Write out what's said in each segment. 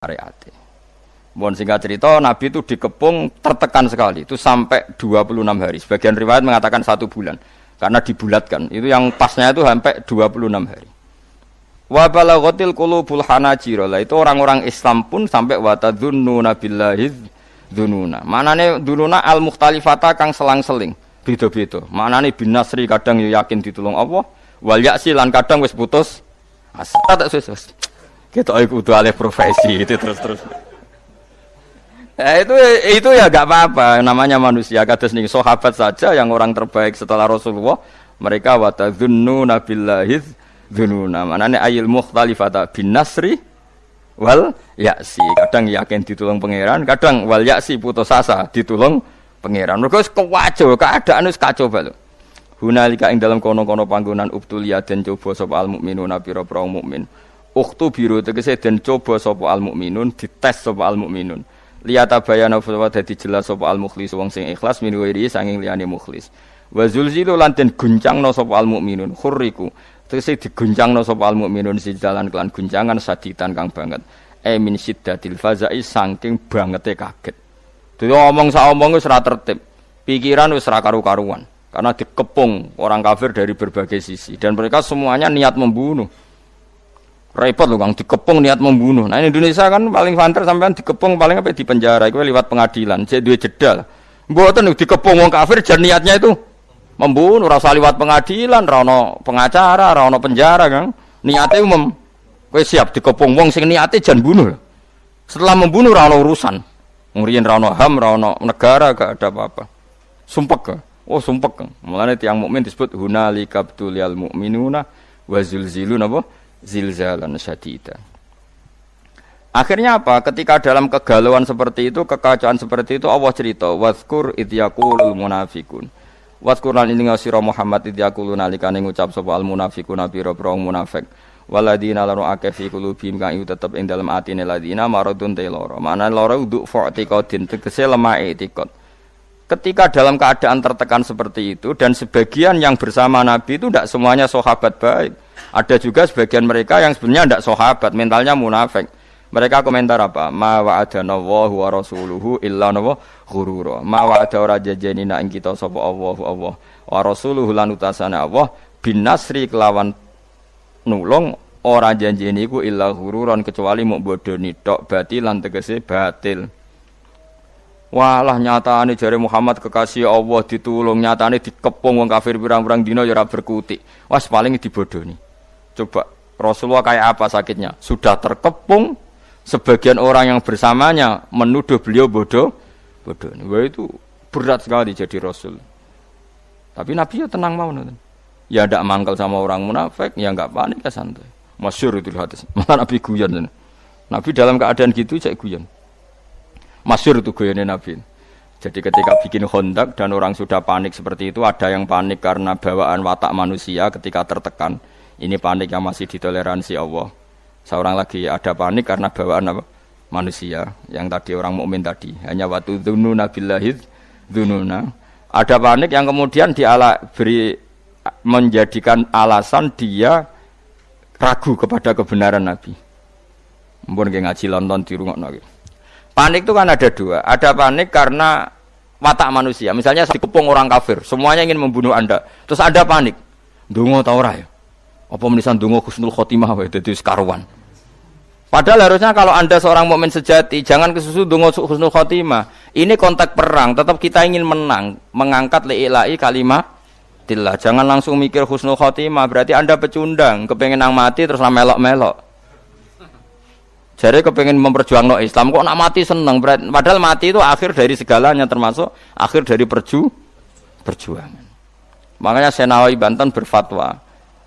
syariat. Mohon singkat cerita, Nabi itu dikepung tertekan sekali, itu sampai 26 hari. Sebagian riwayat mengatakan 1 bulan, karena dibulatkan. Itu yang pasnya itu sampai 26 hari. Wa balaghatil qulubul hanajira. Itu orang-orang Islam pun sampai wa tadzunnuna billahi dzununa. Manane dzununa al mukhtalifata kang selang-seling, beda-beda. Manane bin nasri kadang yo yakin ditulung Allah, wal ya'si lan kadang wis putus asa. Tak wis. Kita kudu alih profesi itu terus. Itu ya enggak apa-apa, namanya manusia. Kados ning sahabat saja yang orang terbaik setelah Rasulullah, mereka wa tadzunnuna billahi dzununa. Manane ayil mukhtalifata bin nasri wal ya'si. Kadang yakin ditulung pangeran, kadang wal ya'si putus asa ditulung pangeran. Mergo wis kacau, keadaan wis kacau bae. Hunalika ing dalam kono-kono panggonan ubtuliya den coba sapa al mukminuna pira-pira mukmin. Ukhtu biru tegese den coba sapa al mukminun, dites sapa al mukminun. Liyata bayana fa dadi jelas sapa al mukhlis wong sing ikhlas min wiri sanging liyane mukhlis. Wa zulzilu lan den guncangna sapa al mukminun khurriku. Tegese diguncangna sapa al mukminun sijalan kelan guncangan saditan kang banget. Min siddatil fazai saking bangete kaget. Dadi omong sak omong wis ora tertib. Pikiran wis ora karu-karuan karena dikepung orang kafir dari berbagai sisi dan mereka semuanya niat membunuh. Repot loh Kang, dikepung niat membunuh. Nah Indonesia kan paling fanter sampean dikepung paling apa di penjara, itu lewat pengadilan. Saya duwe jeda. Mboten dikepung wong kafir jan niatnya itu membunuh, rasa lewat pengadilan, ra ono pengacara, ra ono penjara Kang. Niate umum. Kowe siap dikepung wong sing niate jan bunuh. Setelah membunuh ra ono urusan. Ngriyen ra ono HAM, ra ono negara, gak ada apa-apa. Sumpek. Oh sumpek. Mulane tiyang mukmin disebut hunalikabtul mu'minuna wa zulzilun apa? Zilzalan syadida. Akhirnya apa? Ketika dalam kegalauan seperti itu, kekacauan seperti itu, Allah cerita, wazkur idh yaqulul munafiqun. Wazkur lan ing sira Muhammad idh yaqulun nalikane ngucap sapa al munafiquna pira-pira munafik. Waladina lanu akeh fi qulubihim kang iku tetep ing dalem atine ladina maradun te lara. Manane lara uduk fa'tiqadin tegese lemah etikad. Ketika dalam keadaan tertekan seperti itu dan sebagian yang bersama Nabi itu tidak semuanya sahabat baik. Ada juga sebagian mereka yang sebenarnya tidak sahabat, mentalnya munafik. Mereka komentar apa? Ma wa'adana Allahu wa rasuluhu illa ghurura. Ma wa'ada ora jajanina ing kita sapa Allah wa rasuluhu lan utasane Allah bin nasri kelawan nulung ora janjene iku illa ghururan kecuali muk bodoni tok batilan tegese batil. Walah nyatane jare Muhammad kekasih Allah ditulung, nyatane dikepung wong kafir pirang-pirang dina ya ora berkutik. Wes paling dibodoni. Coba Rasulullah kayak apa sakitnya? Sudah terkepung, sebagian orang yang bersamanya menuduh beliau bodoh. Wah itu berat sekali jadi Rasul. Tapi Nabi ya tenang mau nonton. Ya tidak mangkal sama orang munafik, ya enggak panik, ya santai. Masyhur itu hadis. Malah Nabi guyon. Nabi dalam keadaan gitu cek guyon. Masyhur itu guyonnya Nabi. Jadi ketika bikin Khandaq dan orang sudah panik seperti itu, ada yang panik karena bawaan watak manusia ketika tertekan. Ini panik yang masih ditoleransi Allah. Seorang lagi ada panik karena bawaan apa? Manusia. Yang tadi orang mukmin tadi. Hanya watu dzununa billahi dzununa. Ada panik yang kemudian beri menjadikan alasan dia ragu kepada kebenaran Nabi. Mumpun ngaji London di rumah Nabi. Panik itu kan ada dua. Ada panik karena watak manusia. Misalnya dikepung orang kafir, semuanya ingin membunuh Anda. Terus Anda panik. Ndonga ta ora ya? Apa menisan ndonga husnul khotimah wae dadi sekaruan. Padahal harusnya kalau Anda seorang mukmin sejati, jangan kesusu ndonga husnul khotimah. Ini konteks perang, tetap kita ingin menang, mengangkat li'ilai kalimatillah. Jangan langsung mikir husnul khotimah, berarti Anda pecundang, kepengin nang mati terus melok-melok. Jadi kepengen memperjuangkan Islam kok nak mati seneng, padahal mati itu akhir dari segalanya, termasuk akhir dari perjuangan. Makanya Syekh Nawawi Banten berfatwa,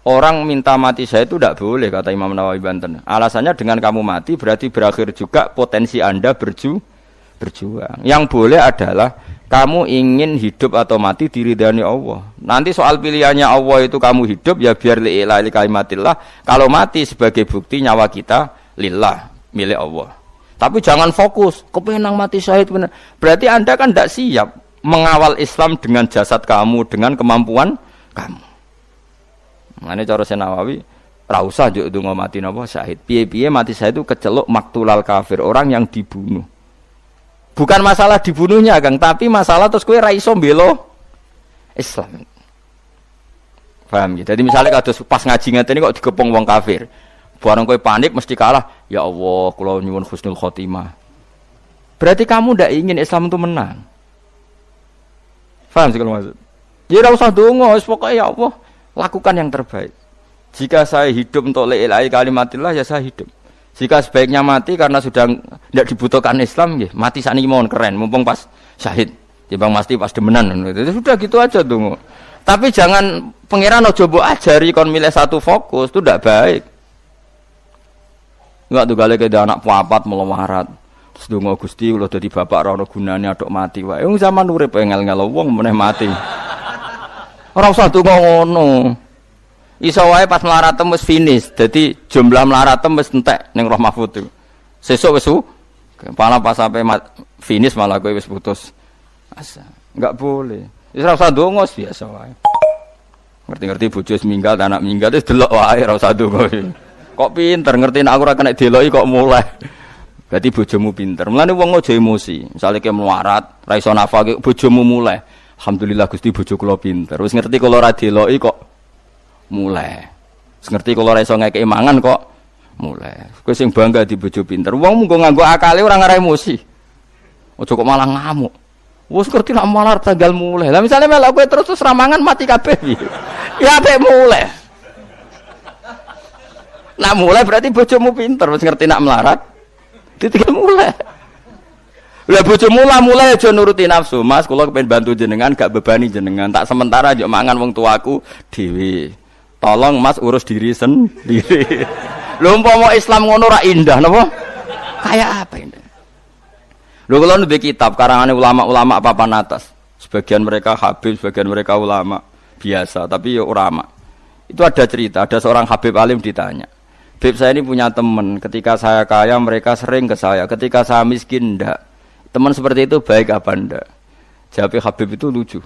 orang minta mati saya itu tidak boleh, kata Imam Nawawi Banten. Alasannya dengan kamu mati berarti berakhir juga potensi Anda berjuang. Yang boleh adalah kamu ingin hidup atau mati diridani Allah. Nanti soal pilihannya Allah itu kamu hidup ya biar li'ilai kalimatillah. Kalau mati sebagai bukti nyawa kita lillah, milik Allah. Tapi jangan fokus, kepengen mati syahid benar. Berarti Anda kan tidak siap mengawal Islam dengan jasad kamu, dengan kemampuan kamu. Makanya cara Syekh Nawawi, Ra usah njuk donga mati napa syahid. Piye-piye mati syahid itu keceluk maktulal kafir, orang yang dibunuh. Bukan masalah dibunuhnya, Kang, tapi masalah terus kowe ra iso mbela Islam. Paham ya? Jadi misalnya kados pas ngaji ngene kok digepung wong kafir. Barang kowe panik mesti kalah. Ya Allah, kula nyuwun husnul khotimah. Berarti kamu ndak ingin Islam itu menang. Paham sih kalau maksud? Ya ora usah donga, wis pokoke ya Allah, lakukan yang terbaik. Jika saya hidup untuk la ilaha kalimatillah ya saya hidup. Jika sebaiknya mati karena sudah tidak dibutuhkan Islam, ya mati sakniki mawon keren, mumpung pas syahid. Timbang mati pas demenan. Sudah gitu aja donga. Tapi jangan pangeran aja mbok ajari kon milih satu fokus, itu tidak baik. Enggak tuh gale ke anak papat melawarat. Terus donga Gusti kula dadi bapak ora ono gunane atok mati wae. Wong zaman urip ngel-ngel wong meneh mati. Ora usah donga ngono. Iso wae pas mlaratem wis finish. Dadi jumlah mlaratem wis entek ning Roh Mahfud itu. Sesuk wis kepala pas sampai finish malah kowe wis putus asa. Enggak boleh. Wis ora usah donga biasa wae. Ngerti-ngerti bojo minggal, anak minggal wis delok wae ora usah donga. Kok pinter ngerti nek aku ora kena deloki kok mulai. Berarti bojomu pinter. Mulane wong aja emosi. Misale ke melarat, ra iso nafake bojomu mulai. Alhamdulillah Gusti bojo kula pinter. Wis ngerti kula ora deloki kok mulai. Wis ngerti kula ora iso ngekeki mangan kok mulai. Kowe sing bangga di bojo pinter. Wong mung nganggo akale ora ngara emosi. Aja kok malah ngamuk. Wes ngerti nak malar tanggal mulai. Lah misale melok kowe terus ramangan mati kabeh. Ya apik mulai. Nak mulai berarti bojomu pinter, wis ngerti nak melarat. Ditinggal mulai. Lah bojomu mulai aja nuruti nafsu. Mas, kula kepengin bantu jenengan gak bebani jenengan. Tak sementara aja mangan wong tuaku dhewe. Tolong Mas urus diri sendiri. Lho umpama Islam ngono ra indah napa? Kayak apa ini? Lho kula ndek kitab karangane ulama-ulama papan atas. Sebagian mereka habib, sebagian mereka ulama biasa, tapi ya ulama. Itu ada cerita, ada seorang habib alim ditanya. Habib saya ini punya teman, ketika saya kaya mereka sering ke saya, ketika saya miskin enggak. Teman seperti itu baik apa enggak? Jawab Habib itu lucu.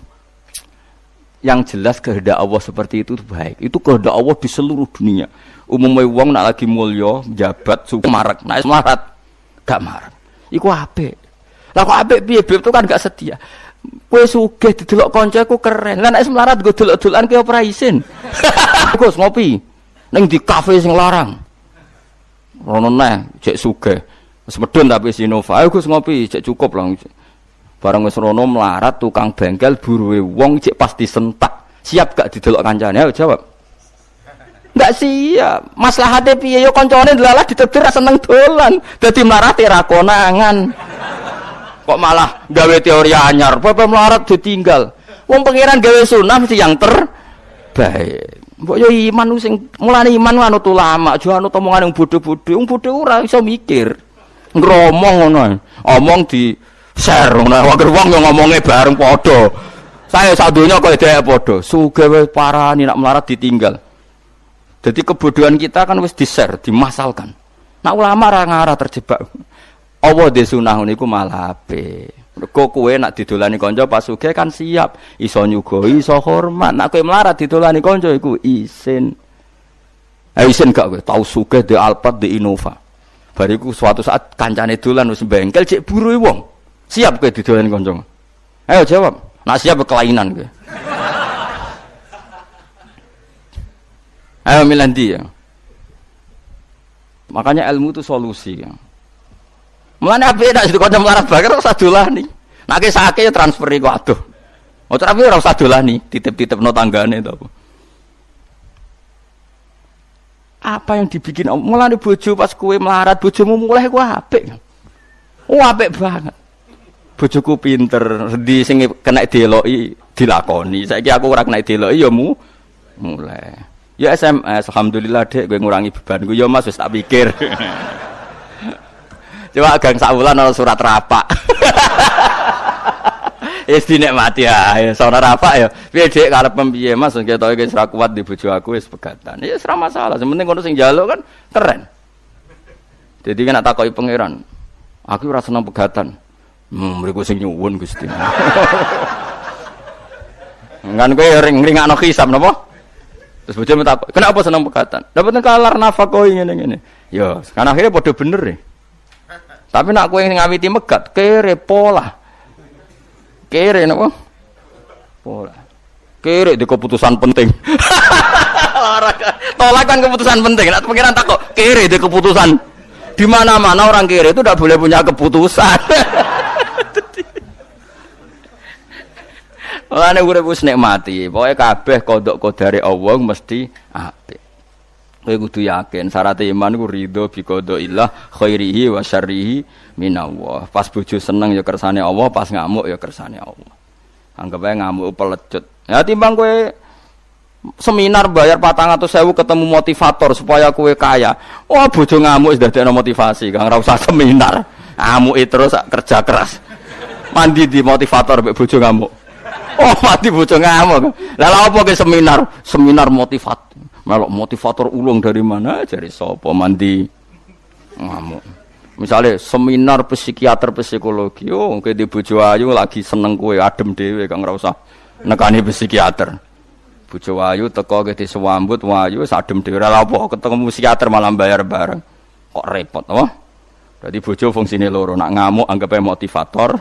Yang jelas kehendak Allah seperti itu baik. Itu kehendak Allah di seluruh dunia. Umumnya wong nak lagi mulya, jabat, suku marak, nak semarat, gak marak. Iku apik. Lah kok apik piye? Habib itu kan gak setia. Kowe sugih didelok kancaku keren. Lah nek semarat go delok-delokan ki ora isin. Gus ngopi. Neng di kafe sing larang. Rono neh cek sugih. Wis medun tapi Sinova. Ayo Gus ngopi, cek cukup lah. Bareng wis rono melarat tukang bengkel buruwe wong cek pasti sentak. Siap gak didelok kancane? Ayo jawab. Enggak siap. Maslahate piye yo kancane delalah ditebir ra seneng dolan. Dadi melarat ra konangan. Kok malah gawe teori anyar. Bapak melarat ditinggal. Wong pangeran gawe sunah mesti yang terbaik. Mbok yo iman sing mulane iman anut ulama, aja anut omongan yang bodho-bodho. Wong bodho ora iso mikir. Ngromong ngono. Omong di share ngono. Wong yo ngomongnya bareng padha. Saya sadonya kok dhek padha. Sugih wis parani nak melarat ditinggal. Jadi kebodohan kita kan wis di-share, dimasalkan. Nak ulama ora ngarah terjebak. Allah de sunah niku malah apik. Kok kowe nak didolani kanca pas sugih kan siap, iso nyugoi, iso hormat. Nak kowe melarat didolani kanca iku isin. Isin gak kowe tau sugih di Alphard di Innova. Bariku suatu saat kancane dolan wis bengkel cek buruhe wong. Siap kowe didolani kanca. Ayo jawab. Nak siap kelainan kowe. Ayo milih ndi ya. Makanya ilmu itu solusi ya. Mulane apik nek kanca melarat bakar ora usah dolani. Nek sakake ya transferi kok aduh. Ora tapi ora usah dolani, titip-titipno tanggane to. Apa yang dibikin mulane bojo pas kowe melarat bojomu mulai ku apik. Oh apik banget. Bojoku pinter, di sing kena deloki dilakoni. Saiki aku ora kena deloki ya mulai. Ya SMS, alhamdulillah Dek kowe ngurangi bebanku. Ya Mas wis tak pikir. Coba gang saulan ana surat rapak. Wis dinikmati ae, surat rapak ya. Piye Dik karep piye Mas ketoke wis ra kuat di bojo aku wis pegatan. Ya wis ra masalah, sementing kono sing njaluk kan keren. Jadi kan tak takoki pangeran. Aku ora seneng pegatan. Mriku sing nyuwun Gusti. Ngan kowe ring-ringakno hisab napa? Terus bojone takok, "Kenapa seneng pegatan?" Dapat kalar nafkah ngene-ngene. Ya, kan akhirnya padha bener ya. Tapi nak kowe ngawiti megat, kere pola. Kere napa? Pola. Kere di keputusan penting. Tolak kan keputusan penting. Nak pikiran takok, kere di keputusan. Di mana-mana orang kere itu tidak boleh punya keputusan. Mulane urip wis nikmati. Pokoke kabeh kodok kodare Allah mesti apik. Kowe kudu yakin syarat iman ku ridho bi qadaillah khairihi wa syarrihi minallah. Pas bojo seneng ya kersane Allah, pas ngamuk ya kersane Allah. Anggap ae ngamuk pelecut. Ya timbang kowe seminar bayar 400.000 ketemu motivator supaya kowe kaya. Wah bojo ngamuk wis dadekno motivasi, Kang ora usah seminar. Ngamuki terus kerja keras. Mandi di motivator mbek bojo ngamuk. Oh mati bojo ngamuk. Lah lha opo ke seminar? Seminar motivator. Melok motivator ulung dari mana? Dari sapa mandi ngamuk. Misalnya seminar psikiater psikologi. Oh kowe di bojo ayu lagi seneng kowe adem dhewe Kang ora usah nekani psikiater. Bojo ayu teko ke disambut wayu sadem dhewe ora apa ketemu psikiater malah bayar bareng. Kok repot apa? Berarti bojo fungsine loro, nak ngamuk anggape motivator.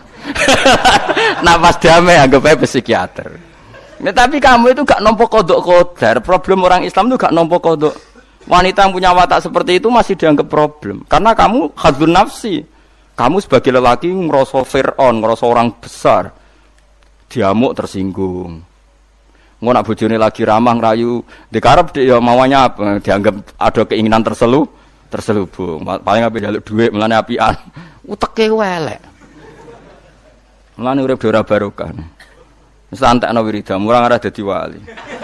Nak pas damai anggape psikiater. Nah, tapi kamu itu gak nampa kodok kodar. Problem orang Islam itu gak nampa kodok. Wanita yang punya watak seperti itu masih dianggap problem. Karena kamu khadzun nafsi. Kamu sebagai lelaki ngerasa Fir'aun, ngerasa orang besar. Diamuk tersinggung. Ngono nak bojone lagi ramah ngerayu, dikarep ya mauannya apa? Dianggap ada keinginan terselubung. Paling ape njaluk dhuwit melane apian. Uteke elek. Melane urip ora barokah. Wis antekno wiridan, ora ngarep dadi wali.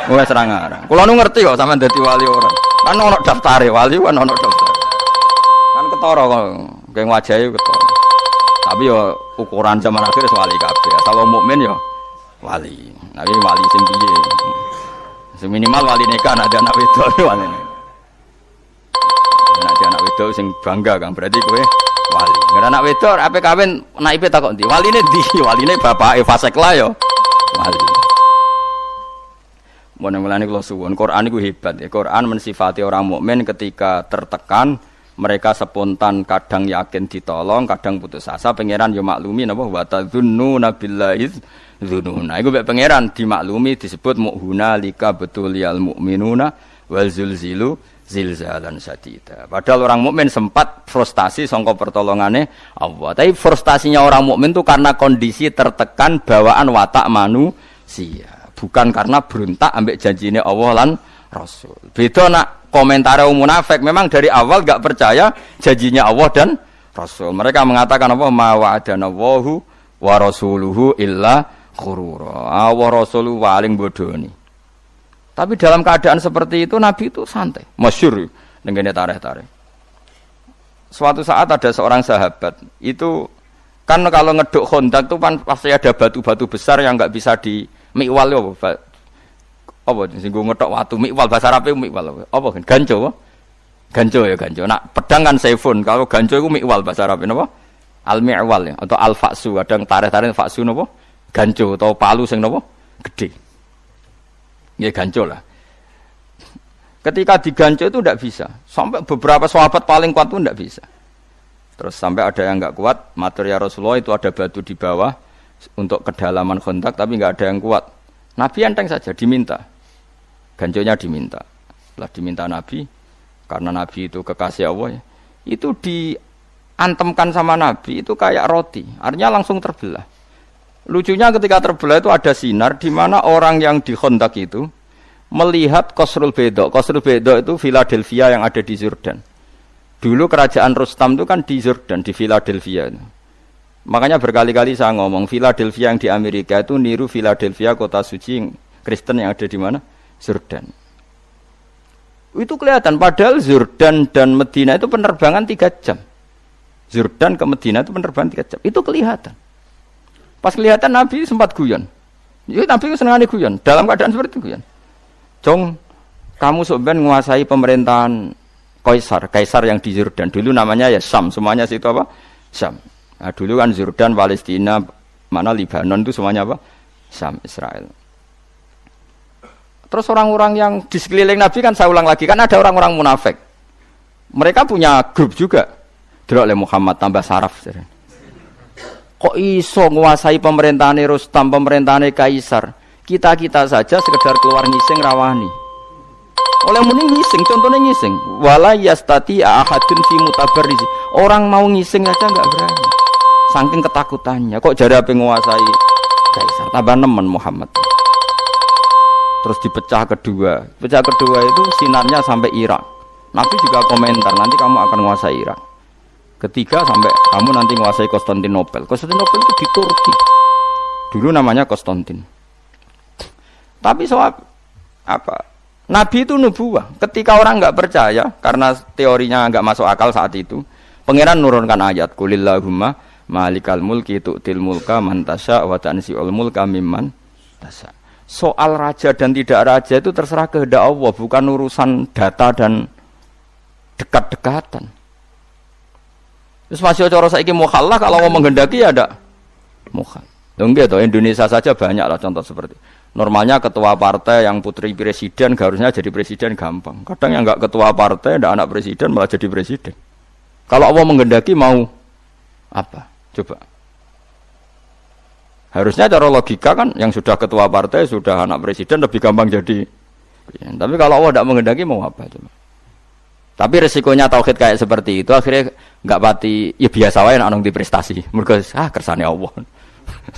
Wis ora ngarep. Kula nu ngerti kok sampean dadi wali ora. Kan ono daftare wali kan ono daftar. Kan ketara kok geng wajahe ketara. Tapi yo ukuran zaman akhir wali kabeh. Asal mukmin yo wali. Tapi wali sing piye? Sing minimal wali nikah ada anak wedok wali. Nek anak wedok sing bangga Kang berarti kowe wali. Nek anak wedok ape kawin naipe takok ndi? Waline ndi? Waline bapake fasik lah yo. Wali. Mulane kula suwun, Quran iku hebat ya. Quran mensifati orang mukmin ketika tertekan, mereka spontan kadang yakin ditolong, kadang putus asa. Pangeran yo maklumi napa wa tadzunnuna billahi dzununa. Iku mek pangeran dimaklumi disebut mu'huna lika betuliyal mu'minuna wal zulzilu zilzalan sadida. Padahal orang mukmin sempat frustasi sangka pertolongane Allah. Tapi frustasinya orang mukmin itu karena kondisi tertekan bawaan watak manusia, bukan karena berontak ambek janjine Allah lan Rasul. Beda nak komentare munafik, memang dari awal enggak percaya janjinya Allah dan Rasul. Mereka mengatakan apa ma wa'adana Allahu wa rasuluhu illa ghurura. Allah Rasulu paling bodoni. Tapi dalam keadaan seperti itu Nabi itu santai, masyhur dengan tarikh-tarikh. Suatu saat ada seorang sahabat itu kan kalau ngeduk Khandaq itu kan pasti ada batu-batu besar yang enggak bisa di mikwal apa singgung ngedok watu mikwal bahasa Arab mikwal apa kan ganco ya ganco. Nak pedang kan saifun, kalau ganco itu mikwal bahasa Arab napa? Al mi'wal ya, atau al faksu, ada tarikh-tarikh faksu napa? Ganco atau palu sing napa? Gede. Ya ganco lah. Ketika diganco itu tidak bisa. Sampai beberapa sahabat paling kuat pun tidak bisa. Terus sampai ada yang enggak kuat, matur ya Rasulullah itu ada batu di bawah untuk kedalaman Khandaq tapi enggak ada yang kuat. Nabi enteng saja diminta. Ganconya diminta. Setelah diminta Nabi, karena Nabi itu kekasih Allah ya, itu diantemkan sama Nabi itu kayak roti. Artinya langsung terbelah. Lucunya ketika terbelah itu ada sinar di mana orang yang di Khandaq itu melihat Qasrul Bayda. Qasrul Bayda itu Philadelphia yang ada di Jordan. Dulu kerajaan Rustam itu kan di Jordan, di Philadelphia. Makanya berkali-kali saya ngomong Philadelphia yang di Amerika itu niru Philadelphia kota suci Kristen yang ada di mana? Jordan. Itu kelihatan padahal Jordan dan Medina itu penerbangan 3 jam. Jordan ke Medina itu penerbangan 3 jam. Itu kelihatan. Pas kelihatan Nabi sempat guyon. Ya, Nabi itu senangane guyon. Dalam keadaan seperti itu guyon. Jong, kamu sebenarnya menguasai pemerintahan Kaisar yang di Jordan. Dulu namanya ya Syam. Semuanya situ apa? Syam. Nah, dulu kan Jordan, Palestina, mana Libanon itu semuanya apa? Syam, Israel. Terus orang-orang yang di sekeliling Nabi kan saya ulang lagi kan ada orang-orang munafik. Mereka punya grup juga. Delok le Muhammad tambah saraf. Kok iso nguasai pemerintahan Rustam, pemerintahan Kaisar? Kita-kita saja sekedar keluar ngising rawani. Oleh muni ngising, contohnya ngising. Wala yastati ahadun fi mutabarrizi. Orang mau ngising aja enggak berani. Saking ketakutannya. Kok jadi apa nguasai Kaisar? Tambah nemen Muhammad. Terus dipecah kedua. Pecah kedua itu sinarnya sampai Irak. Nabi juga komentar, nanti kamu akan menguasai Irak. Ketiga sampai kamu nanti menguasai Konstantinopel. Konstantinopel itu di Turki. Dulu namanya Konstantin. Tapi soal apa? Nabi itu nubuwah. Ketika orang nggak percaya, karena teorinya nggak masuk akal saat itu, Pangeran nurunkan ayat, Qulillahumma malikal mulki tu'til mulka man tasya wa tanzi'ul mulka mimman tasya. Soal raja dan tidak raja itu terserah kehendak Allah, bukan urusan data dan dekat-dekatan. Terus masih cara saiki mukhallah kalau mau menghendaki ya ada mukhal. Enggak toh, Indonesia saja banyak lah contoh seperti. Normalnya ketua partai yang putri presiden harusnya jadi presiden gampang. Kadang yang enggak ketua partai, enggak anak presiden malah jadi presiden. Kalau Allah menghendaki mau apa? Coba. Harusnya cara logika kan yang sudah ketua partai, sudah anak presiden lebih gampang jadi. Tapi kalau Allah tidak menghendaki mau apa coba? Tapi resikonya tauhid kayak seperti itu akhirnya enggak pati ya biasa wae nek di prestasi. Mergo kersane Allah.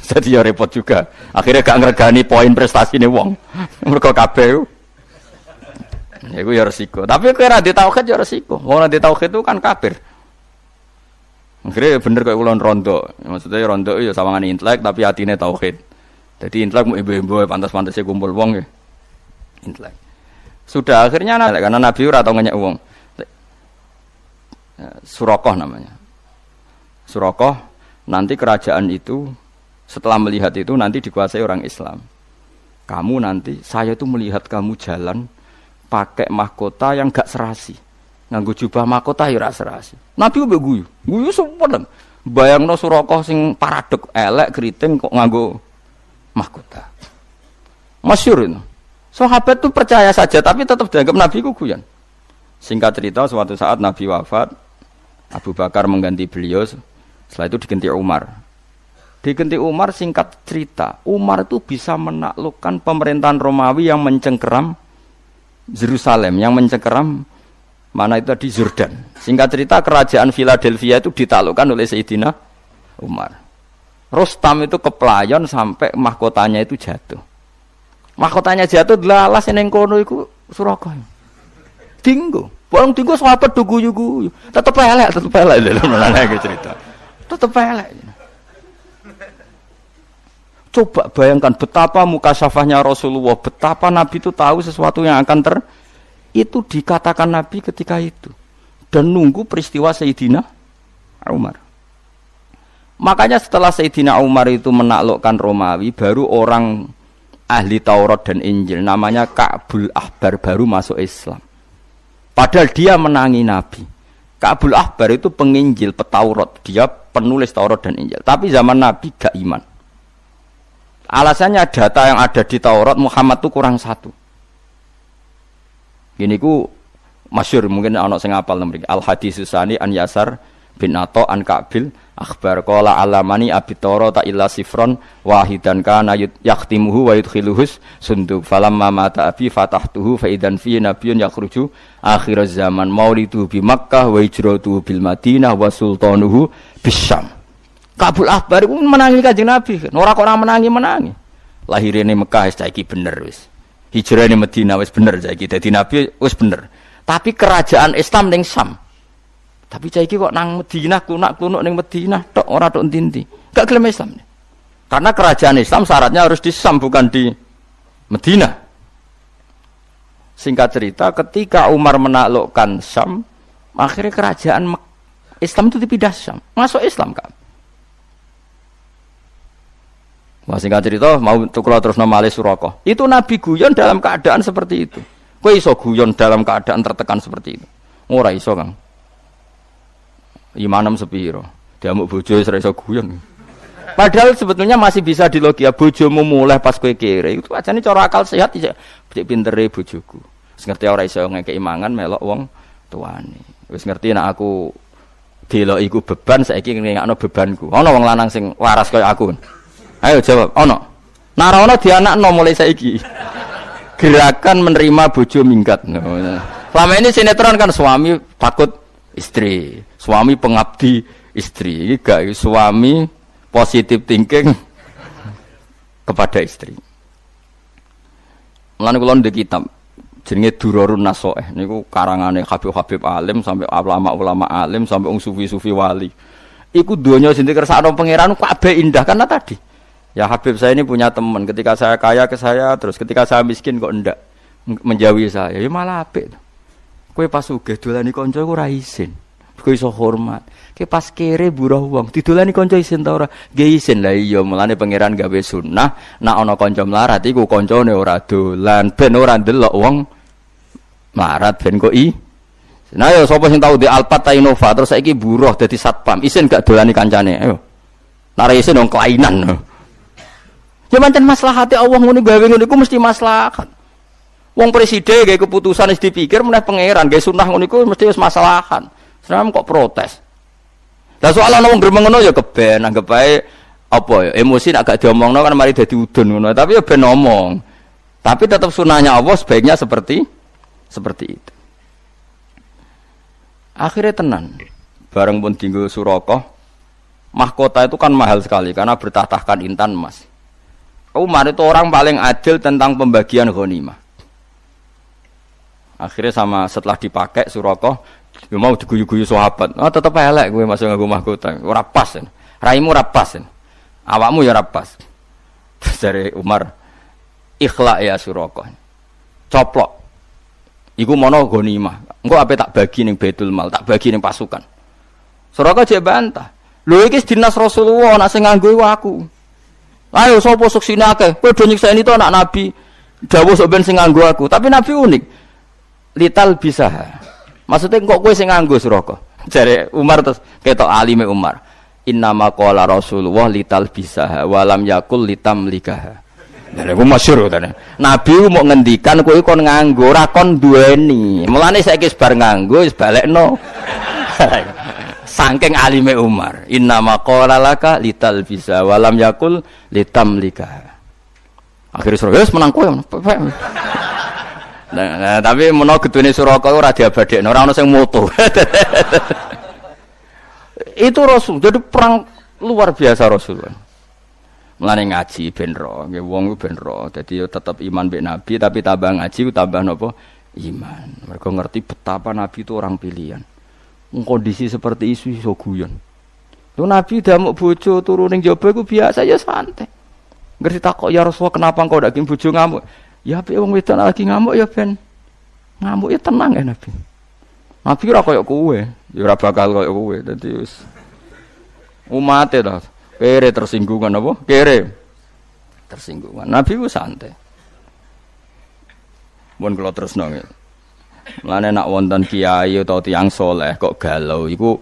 Jadi ya repot juga. Akhirnya gak ngregani poin prestasine wong. Mergo kabeh iku ya resiko. Tapi kira di tauhid ya resiko. Wong di tauhid itu kan kafir. Akhirnya bener kayak ulon rondo. Maksudnya rondo ya sawangan intelek tapi hatine tauhid. Jadi intelek ibu-ibu pantas-pantasnya kumpul wong ya. Intelek. Sudah akhirnya karena Nabi ora tau ngenyek wong. Surakoh namanya. Surakoh nanti kerajaan itu setelah melihat itu nanti dikuasai orang Islam. Kamu nanti saya itu melihat kamu jalan pakai mahkota yang gak serasi. Nganggo jubah mahkota ya ora serasi. Nabi mbek guyu. Guyu sepedeng. Bayangno Surakoh sing paradok elek keriting kok nganggo mahkota. Masyhur itu. Sahabat itu percaya saja tapi tetap dianggap Nabi ku guyon. Singkat cerita suatu saat Nabi wafat, Abu Bakar mengganti beliau. Setelah itu diganti Umar. Diganti Umar singkat cerita, Umar itu bisa menaklukkan pemerintahan Romawi yang mencengkeram Yerusalem, yang mencengkeram mana itu di Jordan. Singkat cerita kerajaan Philadelphia itu ditaklukkan oleh Sayyidina Umar. Rustam itu keplayon sampai mahkotanya itu jatuh. Mahkotanya jatuh delalas ning kono iku Surakoh. Tinggo. Barang tinggo sahabat do guyu-guyu. Tetep elek lho cerita. Tetep elek. Coba bayangkan betapa mukasyafahnya Rasulullah, betapa Nabi itu tahu sesuatu yang akan itu dikatakan Nabi ketika itu dan nunggu peristiwa Sayyidina Umar. Makanya setelah Sayyidina Umar itu menaklukkan Romawi, baru orang ahli Taurat dan Injil namanya Ka'bul Ahbar baru masuk Islam. Padahal dia menangi Nabi. Ka'bul Ahbar itu penginjil petaurat, dia penulis Taurat dan Injil. Tapi zaman Nabi gak iman. Alasannya data yang ada di Taurat Muhammad itu kurang satu. Gini ku masyhur mungkin anak sing hafal mriki. Al Haditsus Tsani an Yasar bin Atha an Ka'bil akhbar qala alamani abi Taurat illa sifron wahidan kana yaqtimuhu wa yudkhiluhus sunduk falamma mata abi fatahtuhu fa idan fi nabiyyun yakhruju akhir zaman maulidu bi Makkah wa hijratuhu bil Madinah wa sultanuhu bisyam. Kabul Ahbar itu menangi Kanjeng Nabi. Ora kok ora menangi. Lahirane Mekah wis saiki bener wis. Hijrahane Madinah wis bener saiki. Dadi Nabi wis bener. Tapi kerajaan Islam ning Syam. Tapi saiki kok nang Madinah kunak-kunuk ning Madinah tok ora tok ndi-ndi. Gak gelem Islam. Karena kerajaan Islam syaratnya harus di Syam bukan di Madinah. Singkat cerita ketika Umar menaklukkan Syam, akhirnya kerajaan Islam itu dipindah Syam. Masuk Islam kan. Wah singkat cerita mau tukul terus nama Ali Surakoh. Itu Nabi guyon dalam keadaan seperti itu. Kowe iso guyon dalam keadaan tertekan seperti itu? Ora iso, Kang. Imanem sepiro? Diamuk bojo wis ora iso guyon. Padahal sebetulnya masih bisa dilogia bojomu mulai pas kowe kere. Itu ajane cara akal sehat cek pintere bojoku. Wis ngerti ora iso ngekeki mangan melok wong tuane. Wis ngerti nek aku delok iku beban saiki ngekno bebanku. Ana wong lanang sing waras kaya aku. Ayo jawab, ana. Nek ora ana dianakno mulai saiki. Gerakan menerima bojo minggat. Selama ini sinetron kan suami takut istri, suami pengabdi istri. Iki gak suami positive thinking kepada istri. Mulane kula ndek kitab jenenge Durarun Nasoeh niku karangane Habib-habib alim sampai ulama-ulama alim sampai wong sufi-sufi wali. Iku donya sing dikersakno pangeran kabeh indah karena tadi. Ya Habib saya ini punya teman, ketika saya kaya ke saya, terus ketika saya miskin kok ndak menjauhi saya. Ya malah apik. Kowe pas sugih dolani kanca iku ora isin. Kowe iso hormat. Kowe pas kere buruh wong, didolani kanca isin ta ora? Nggih isin. Lah iya, mulane pangeran gawe sunah, nek ana kanca melarat iku kancane ora dolan, ben ora ndelok wong melarat ben kok Nah yo sapa sing tau di Alphard ta Innova terus saiki buruh dadi satpam, isin gak dolani kancane. Ayo. Nek isin wong kelainan. Ya pancen maslahate Allah ngene gawe ngono iku mesti maslahat. Wong presiden gawe keputusan wis dipikir meneh pangeran, gawe sunah ngono iku mesti wis maslahat. Senam kok protes. Lah soal ana wong gremeng ngono ya keben, anggap ae apa ya emosi nek gak diomongno kan mari dadi udun ngono, tapi ya ben ngomong. Tapi tetap sunahnya Allah sebaiknya seperti itu. Akhirnya tenan. Bareng pun tinggal Suraqa. Mahkota itu kan mahal sekali karena bertahtakan intan emas. Umar itu orang paling adil tentang pembagian ghanimah. Akhirnya setelah dipakai Suraqa, ya mau diguyu-guyu sahabat. Tetep elek kowe masuk nganggo mahkota. Ora pas. Raimu ora pas. Awakmu ya ora pas. Terus dari Umar, "Ikhlaq ya Suraqa." Coplok. Iku mono ghanimah. Engko ape tak bagi ning Baitul Mal, tak bagi ning pasukan. Suraqa jek bantah. Lho iki dinas Rasulullah, nek sing nganggo iku aku. Ayo sapa suksine akeh. Kowe do nyikseni to anak Nabi. Dawuh sok ben sing nganggo aku, tapi Nabi unik. Lital bisa. Maksudnya kok kowe sing nganggo Suraqa. Jare Umar terus ketok alime Umar. Innama qala Rasulullah lital bisa wa lam yakul litamlikah. Lha iku masyhur to. Nabi mau ngendikan kowe kon nganggo ora kon duweni. Mulane saiki bar nganggo wis balekno. Saking alime Umar, inna maqala laka lital bisa walam yakul litamlika. Akhirnya Suraqa wis menang kowe. Nah, tapi menawa gedune Suraqa ora diabadekno, ora ana sing moto. Itu Rasul, jadi perang luar biasa Rasulullah. Mulane ngaji ben ro, nggih wong ben ro. Dadi yo tetep iman mbek Nabi tapi tambah ngaji tambah napa? Iman. Mergo ngerti betapa Nabi itu orang pilihan. Kondisi seperti isu guyon. Lu Nabi damuk bojo turu ning jaba iku biasa ya santai. Ngerti takok ya Rasulullah kenapa engkau ndak bojo ngamuk? Ya apik wong wedok lagi ngamuk ya ben ngamuk ya tenang ya Nabi. Nabi ora koyo kowe, ya ora bakal koyo kowe. Dadi wis umate ta. Kere tersinggungan apa? Kere tersinggungan. Nabi ku santai. Mun kula tresno nggih. Mulane nak wonten kiai utawa tiyang saleh kok galau iku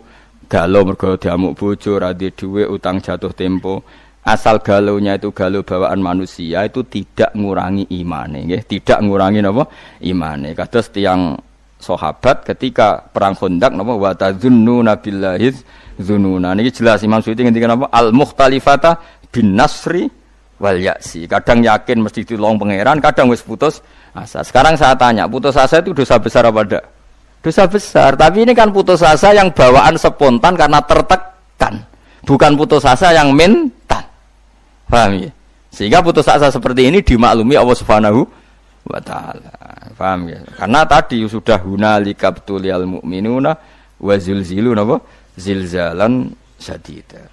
galau mergo diamuk bojo ora duwe dhuwit utang jatuh tempo. Asal galaunya itu galau bawaan manusia itu tidak ngurangi imane nggih, tidak ngurangi napa? Imane. Kados tiyang sahabat ketika perang Khandaq napa wa tazunnuna billahi dzununa. Niki jelas Imam Suyuti ngendikan apa? Al-mukhtalifata bin nasri wal ya'si. Kadang yakin mesti ditolong pangeran, kadang wis putus asa. Sekarang saya tanya, putus asa itu dosa besar apa enggak? Dosa besar, tapi ini kan putus asa yang bawaan spontan karena tertekan. Bukan putus asa yang mental. Paham ya? Sehingga putus asa seperti ini dimaklumi Allah Subhanahu wa taala. Paham ya? Karena tadi sudah hunalika btuliyal mu'minuna wa zilziluna apa? Zilzalan syadida.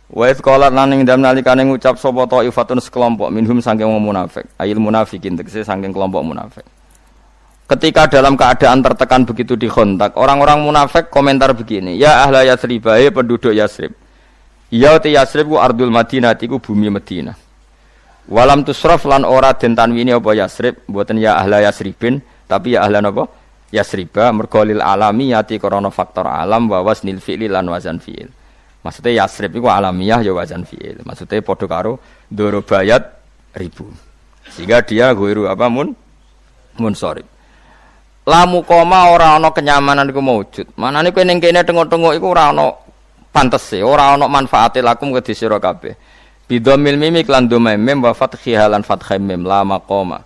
Wa idz qala lan ing dalem nalikane ngucap sapa taifatun sekelompok minhum saking wong munafik, ayil munafikin tegese saking kelompok munafik. Ketika dalam keadaan tertekan begitu di Khandaq, orang-orang munafik komentar begini, ya ahla Yatsrib, penduduk Yatsrib. Ya ti Yatsrib ku ardul Madinah iku bumi Madinah. Walam tusraf lan ora den tanwini apa Yatsrib, mboten ya ahla Yatsribin, tapi ya ahla napa? Yatsriba mergo lil alami yati krana faktor alam wa wasnil fi'li lan wazan fi'il. Maksudnya Yasrib iku alamiah ya wazan fi'il. Maksudnya padha karo dorobayat ribu. Sehingga dia ghairu apa munsharif. Lamu koma ora ana kenyamanan iku maujud. Manane kowe ning kene tengok-tengok iku ora ana pantese, ora ana manfaate lakum kedhi sira kabeh. Bidomil mim iklan doma mim wa fathiha lan fathai mim la maqama.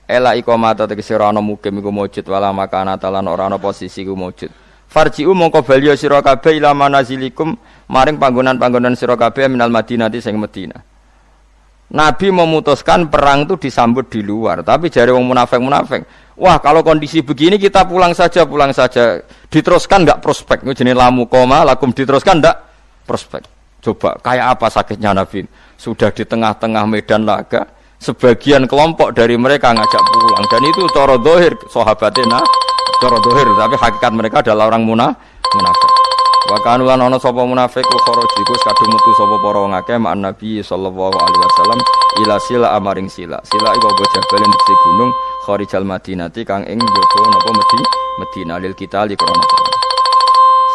Ela iqamata tegese ora ana mukim iku maujud wala makana talan ora ana posisi iku maujud. Farji'u mongko bali sira kabeh ila manazilikum maring panggonan-panggonan sira kabeh minal Madinati sing Madinah. Nabi memutuskan perang itu disambut di luar, tapi jare wong munafik, wah kalau kondisi begini kita pulang saja. Diteruskan enggak prospek. Itu jenis lamu koma lakum diteruskan enggak prospek. Coba kayak apa sakitnya Nabi? Sudah di tengah-tengah medan laga, sebagian kelompok dari mereka ngajak pulang dan itu cara zahir sahabatena cara zahir, tapi hakikat mereka adalah orang munafik. Wa kanu lan ana sapa munafik kharaj iku kadung metu sapa para wong akeh ma'an Nabi sallallahu alaihi wasallam ila sila amaring sila. Sila iku apa jabal diksi gunung kharijal Madinati kang ing njaba napa Madinah lil kita li krana perang.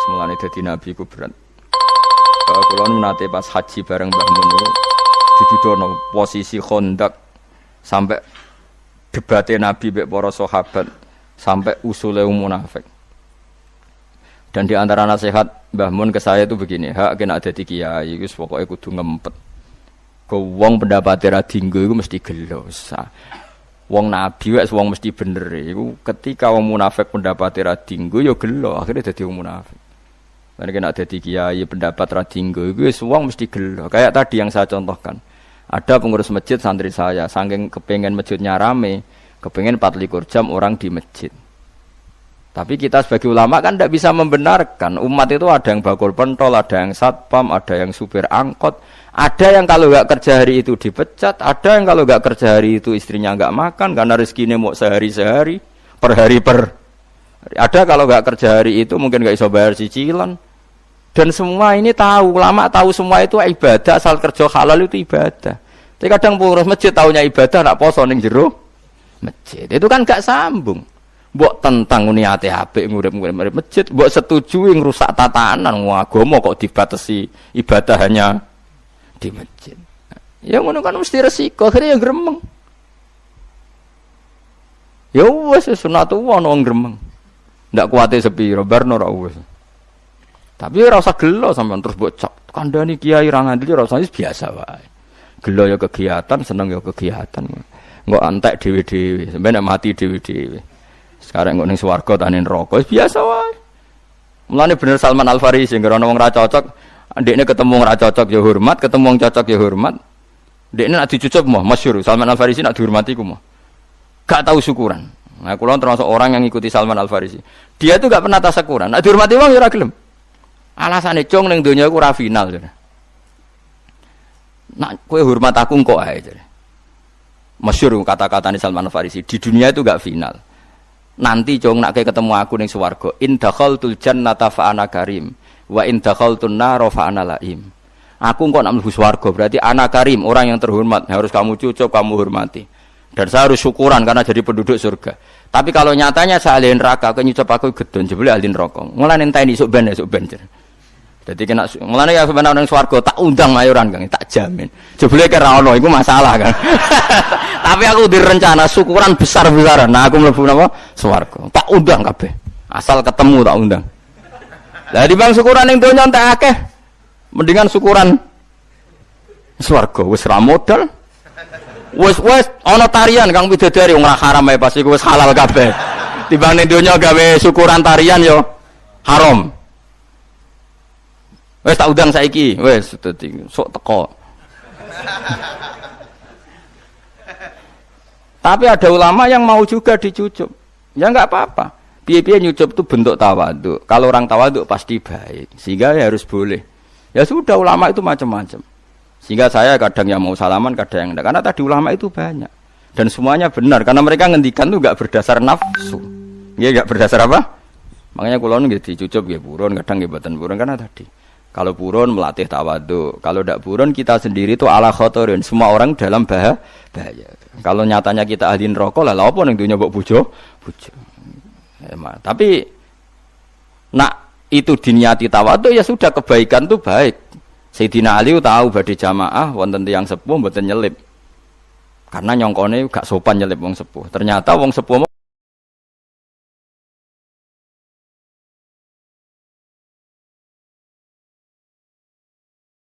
Semulane dadi Nabi ku berat. Kula nate pas haji bareng Mbah Mun niku didudono posisi Khandaq sampai debate Nabi mek para sahabat sampai usule munafik. Dan di antara nasihat Mbah Mun ke saya itu begini, hak kena dadi kiai wis pokoke kudu ngempet. Go wong pendapate ra dinggo iku mesti gelo. Wong nabi wis wong mesti bener iku ketika wong munafik pendapate ra dinggo ya gelo, akhirnya dadi wong munafik. Lan kena dadi kiai pendapat ra dinggo iku wis wong mesti gelo. Kayak tadi yang saya contohkan. Ada pengurus masjid santri saya, saking kepengen masjidnya rame, kepengen 24 jam orang di masjid. Tapi kita sebagai ulama kan tidak bisa membenarkan. Umat itu ada yang bakul pentol, ada yang satpam, ada yang supir angkot. Ada yang kalau nggak kerja hari itu dipecat. Ada yang kalau nggak kerja hari itu istrinya nggak makan karena rezekinya mau sehari-sehari, per hari. Ada kalau nggak kerja hari itu mungkin nggak bisa bayar cicilan. Dan semua ini tahu, ulama tahu semua itu ibadah, asal kerja halal itu ibadah. Tapi kadang pengurus masjid tahunya ibadah, nak poso ning jero masjid. Itu kan nggak sambung. Mbok tentang niate apik ngurip-ngurip masjid, mbok setujui ngrusak tatanan agama kok dibatasi ibadah hanya di masjid. Ya ngono kan mesti resiko, akhirnya yang gremeng. Ya wis sunatullah ono gremeng. Ndak kuwate sepiro barno ra wis. Tapi ora usah gelo sampean terus mbok cap. Kandhani kiai ra ngandeli ora usah biasa wae. Gelo ya kegiatan, seneng ya kegiatan. Engko antek dhewe-dhewe, sampeyan mati dhewe-dhewe. Sekarang nggak ning swarga tani neraka biasa wae. Mulane bener Salman Al Farisi sing ora wong ra cocok, ndekne ketemu ora cocok ya hormat, ketemu wong cocok ya hormat. Ndekne nak dicucuk mah masyhur Salman Al Farisi nak dihormati ku mah. Gak tahu syukuran. Nah, kula termasuk orang yang ngikuti Salman Al Farisi. Dia itu gak pernah tasakuran. Nak dihormati wong ya ora gelem. Alasane cung ning donya iku ora final. Nak kowe hormat aku engko ae. Masyhur kata-katane Salman Al Farisi, di dunia itu gak final. Nanti jong nak ketemu aku ning swarga in dakhaltul jannata fa ana karim wa in dakhaltun nar fa ana laim. Aku kok nak mlebu swarga berarti ana karim, orang yang terhormat, harus kamu cucuk, kamu hormati. Dan saya harus syukuran karena jadi penduduk surga. Tapi kalau nyatanya saya ahli neraka, nyucap aku gedon jebule ahli neraka. Mulane enteni esuk ben. Jadi kena mulane ya sebenarnya nang swarga tak undang mayoran Kang, tak jamin. Jebule kira ono iku masalah kan. Tapi aku direncana syukuran besar-besaran. Nah aku mlebu napa? Swarga. Tak undang kabeh. Asal ketemu tak undang. Lah di bang syukuran ning donya entek akeh. Mendingan syukuran swarga wis ra modal. Wis ana tarian Kang Widodari wong ra haram ae pas iku wis halal kabeh. Timbang ning donya gawe syukuran tarian yo haram. Wes tak undang saiki, wes dadi sok teko. Tapi ada ulama yang mau juga dicucup. Ya enggak apa-apa. Piye-piye nyucup itu bentuk tawadhu. Kalau orang tawadhu pasti baik. Sehingga ya harus boleh. Ya sudah ulama itu macam-macam. Sehingga saya kadang yang mau salaman, kadang yang enggak. Karena tadi ulama itu banyak. Dan semuanya benar karena mereka ngendikan itu enggak berdasar nafsu. Ya enggak berdasar apa? Makanya kula nggih dicucup nggih purun, kadang nggih mboten purun karena tadi. Kalau purun melatih tawadhu, kalau tidak purun kita sendiri itu ala khotorin. Semua orang dalam bahaya. Kalau nyatanya kita ahli neraka, lah apa ning dunya mbok bojo. Tapi nak itu diniati tawadhu ya sudah kebaikan itu baik. Sayyidina Ali tahu badhe jamaah wonten tiyang sepuh mboten nyelip. Karena nyongkone gak sopan nyelip wong sepuh. Ternyata wong sepuh